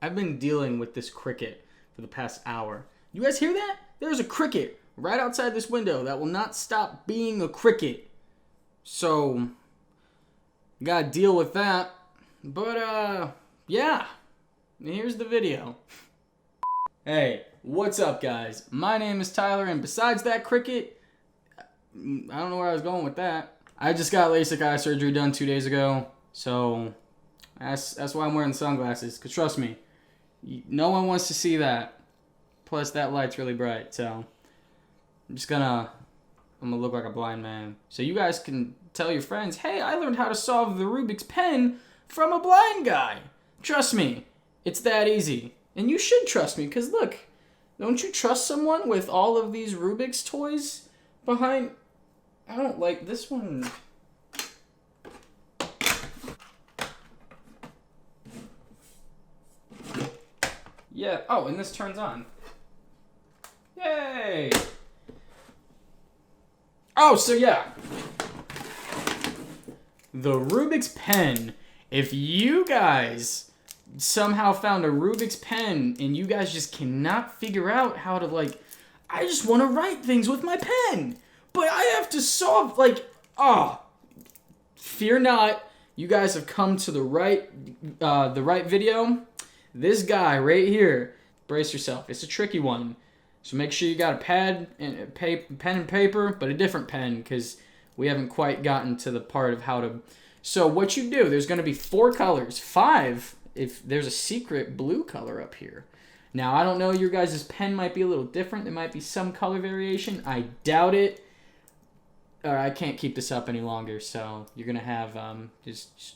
I've been dealing with this cricket for the past hour. You guys hear that? There's a cricket right outside this window that will not stop being a cricket. So, gotta deal with that. But, yeah. Here's the video. Hey, what's up, guys? My name is Tyler, and besides that cricket, I don't know where I was going with that. I just got LASIK eye surgery done 2 days ago, so that's why I'm wearing sunglasses, because trust me, no one wants to see that. Plus, that light's really bright, so I'm gonna look like a blind man. So you guys can tell your friends, hey, I learned how to solve the Rubik's pen from a blind guy. Trust me, it's that easy. And you should trust me, because look, don't you trust someone with all of these Rubik's toys behind? I don't like this one. Yeah, oh, and this turns on. Yay! Oh, so yeah. The Rubik's pen. If you guys somehow found a Rubik's pen and you guys just cannot figure out how to, like, I just want to write things with my pen, but I have to solve, like, fear not. You guys have come to the right video. This guy right here, brace yourself. It's a tricky one. So make sure you got a pen and paper, but a different pen, because we haven't quite gotten to the part of how to. So what you do, there's going to be 4 colors, 5 if there's a secret blue color up here. Now, I don't know, your guys' pen might be a little different. There might be some color variation. I doubt it. I can't keep this up any longer, so you're going to have just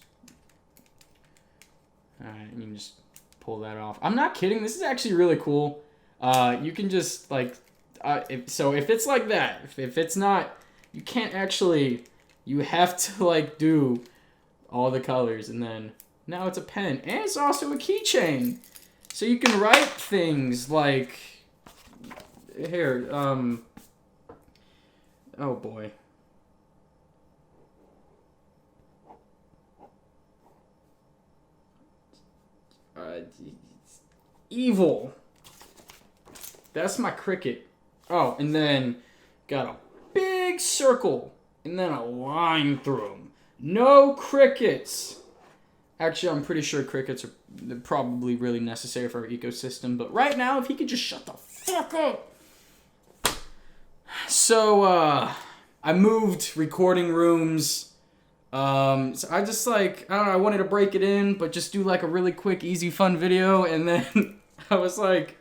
all right, you can just pull that off. I'm not kidding. This is actually really cool. You can just, like, if it's like that, if it's not, you can't actually, you have to, like, do all the colors, and then now it's a pen, and it's also a keychain, so you can write things like, here, oh boy. Evil. That's my cricket. Oh, and then got a big circle and then a line through them. No crickets. Actually, I'm pretty sure crickets are probably really necessary for our ecosystem, but right now, if he could just shut the fuck up. So, I moved recording rooms. So I just, like, I don't know, I wanted to break it in, but just do, like, a really quick, easy, fun video, and then I was like,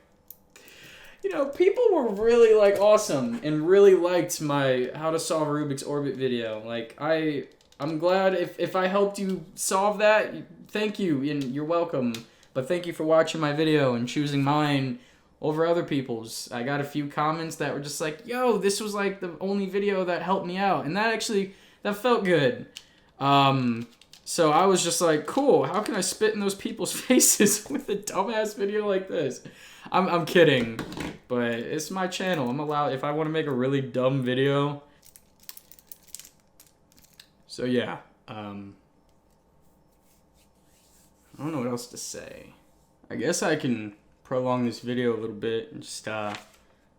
you know, people were really, like, awesome and really liked my how to solve Rubik's Orbit video. Like, I'm glad if I helped you solve that, thank you, and you're welcome. But thank you for watching my video and choosing mine over other people's. I got a few comments that were just like, yo, this was, like, the only video that helped me out. And that felt good. So I was just like, cool, how can I spit in those people's faces with a dumbass video like this? I'm kidding, but it's my channel. I'm allowed, if I want to make a really dumb video. So yeah, I don't know what else to say. I guess I can prolong this video a little bit and just, I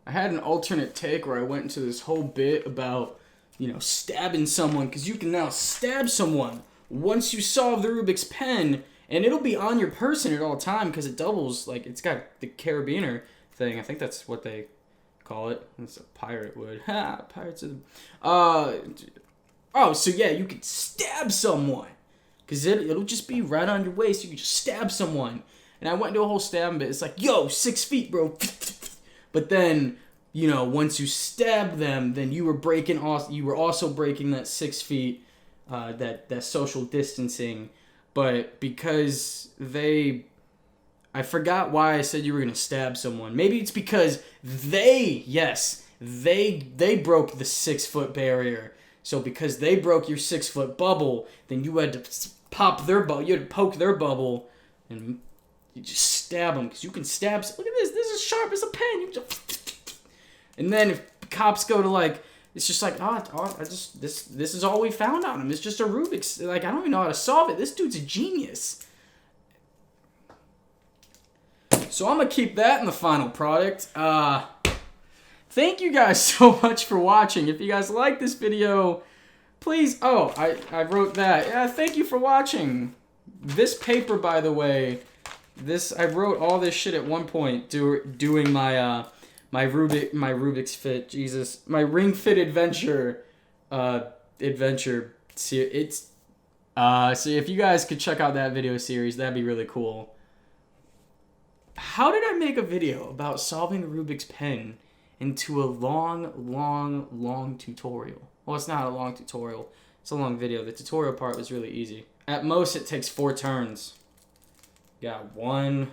had an alternate take where I went into this whole bit about, you know, stabbing someone, because you can now stab someone once you solve the Rubik's pen, and it'll be on your person at all time, because it doubles, like, it's got the carabiner thing. I think that's what they call it. It's a pirate would. Ha! Pirates of the... Oh, so yeah, you can stab someone, because it'll just be right on your waist. You can just stab someone. And I went into a whole stabbing bit. It's like, yo, 6 feet, bro. But then, you know, once you stab them, then you were also breaking that 6 feet, that social distancing. But because I forgot why I said you were gonna stab someone. Maybe it's because they broke the 6 foot barrier. So because they broke your 6 foot bubble, then you had to pop their bubble. You had to poke their bubble, and you just stab them, because you can stab. Look at this. This is sharp as a pen. You just, and then if cops go to, like, it's just like, this is all we found on him. It's just a Rubik's. Like, I don't even know how to solve it. This dude's a genius. So I'm going to keep that in the final product. Thank you guys so much for watching. If you guys like this video, please... Oh, I wrote that. Yeah, thank you for watching. This paper, by the way, I wrote all this shit at one point doing my Rubik's Fit, Jesus, my Ring Fit Adventure It's so if you guys could check out that video series, that'd be really cool. How did I make a video about solving the Rubik's pen into a long tutorial? Well, it's not a long tutorial. It's a long video. The tutorial part was really easy. At most, it takes 4 turns. Got 1,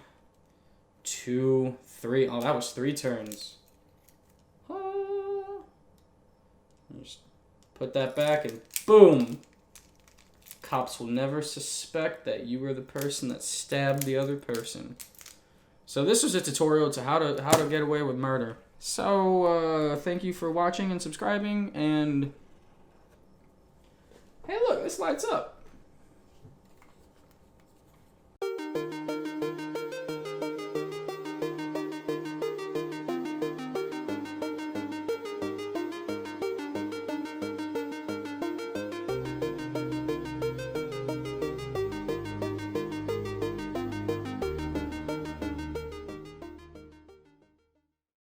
2, 3. Oh, that was 3 turns. Just put that back and boom. Cops will never suspect that you were the person that stabbed the other person. So this was a tutorial to how to get away with murder. So thank you for watching and subscribing, and hey, look, this lights up.